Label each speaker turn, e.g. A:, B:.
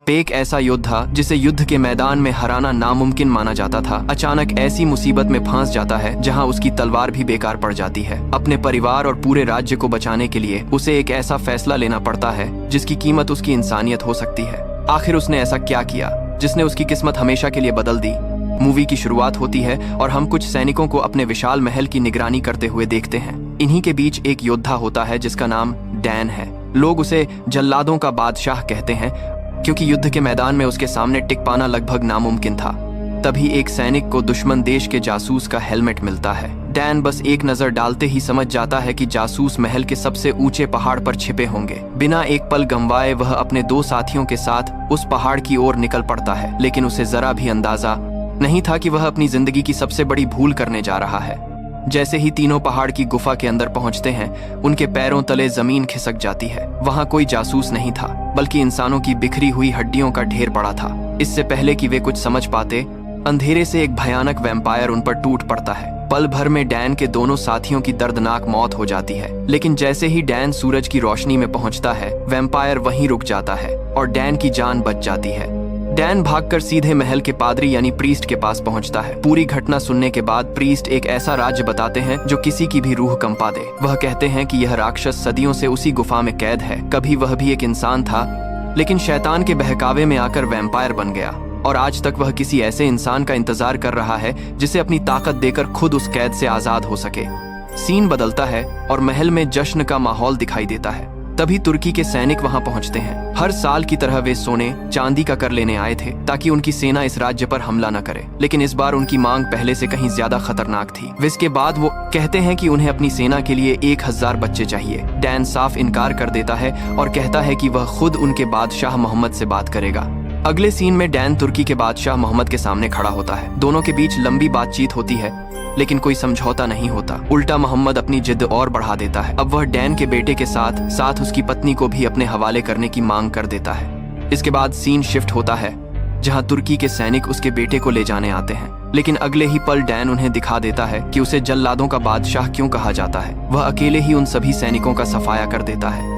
A: Pack ऐसा योद्धा जिसे युद्ध के मैदान में हराना नामुमकिन माना जाता था, अचानक ऐसी मुसीबत में फंस जाता है जहां उसकी तलवार भी बेकार पड़ जाती है। अपने परिवार और पूरे राज्य को बचाने के लिए उसे एक ऐसा फैसला लेना पड़ता है जिसकी कीमत उसकी इंसानियत हो सकती है। आखिर उसने ऐसा क्या किया जिसने उसकी किस्मत हमेशा के लिए बदल दी। मूवी की शुरुआत होती है और हम कुछ सैनिकों को अपने विशाल महल की निगरानी करते हुए देखते हैं। इन्हीं के बीच एक योद्धा होता है जिसका नाम डैन है। लोग उसे जल्लादों का बादशाह कहते हैं क्योंकि युद्ध के मैदान में उसके सामने टिक पाना लगभग नामुमकिन था। तभी एक सैनिक को दुश्मन देश के जासूस का हेलमेट मिलता है। डैन बस एक नजर डालते ही समझ जाता है कि जासूस महल के सबसे ऊंचे पहाड़ पर छिपे होंगे। बिना एक पल गंवाए वह अपने 2 साथियों के साथ उस पहाड़ की ओर निकल पड़ता है, लेकिन उसे जरा भी अंदाजा नहीं था कि वह अपनी जिंदगी की सबसे बड़ी भूल करने जा रहा है। जैसे ही तीनों पहाड़ की गुफा के अंदर पहुंचते हैं, उनके पैरों तले जमीन खिसक जाती है। वहां कोई जासूस नहीं था, बल्कि इंसानों की बिखरी हुई हड्डियों का ढेर पड़ा था। इससे पहले कि वे कुछ समझ पाते, अंधेरे से एक भयानक वैम्पायर उन पर टूट पड़ता है। पल भर में डैन के दोनों साथियों की दर्दनाक मौत हो जाती है, लेकिन जैसे ही डैन सूरज की रोशनी में पहुंचता है, वैम्पायर वहीं रुक जाता है और डैन की जान बच जाती है। डैन भागकर सीधे महल के पादरी यानी प्रीस्ट के पास पहुंचता है। पूरी घटना सुनने के बाद प्रीस्ट एक ऐसा राज्य बताते हैं जो किसी की भी रूह कंपा दे। वह कहते हैं कि यह राक्षस सदियों से उसी गुफा में कैद है। कभी वह भी एक इंसान था, लेकिन शैतान के बहकावे में आकर वैम्पायर बन गया और आज तक वह किसी ऐसे इंसान का इंतजार कर रहा है जिसे अपनी ताकत देकर खुद उस कैद से आजाद हो सके। सीन बदलता है और महल में जश्न का माहौल दिखाई देता है। तभी तुर्की के सैनिक वहां पहुंचते हैं। हर साल की तरह वे सोने चांदी का कर लेने आए थे ताकि उनकी सेना इस राज्य पर हमला न करे, लेकिन इस बार उनकी मांग पहले से कहीं ज्यादा खतरनाक थी। इसके बाद वो कहते हैं कि उन्हें अपनी सेना के लिए 1000 बच्चे चाहिए। डैन साफ इनकार कर देता है और कहता है कि वह खुद उनके बादशाह मोहम्मद से बात करेगा। अगले सीन में डैन तुर्की के बादशाह मोहम्मद के सामने खड़ा होता है। दोनों के बीच लंबी बातचीत होती है, लेकिन कोई समझौता नहीं होता। उल्टा मोहम्मद अपनी जिद और बढ़ा देता है। अब वह डैन के बेटे के साथ साथ उसकी पत्नी को भी अपने हवाले करने की मांग कर देता है। इसके बाद सीन शिफ्ट होता है जहां तुर्की के सैनिक उसके बेटे को ले जाने आते हैं, लेकिन अगले ही पल डैन उन्हें दिखा देता है कि उसे जल्लादों का बादशाह क्यों कहा जाता है। वह अकेले ही उन सभी सैनिकों का सफाया कर देता है।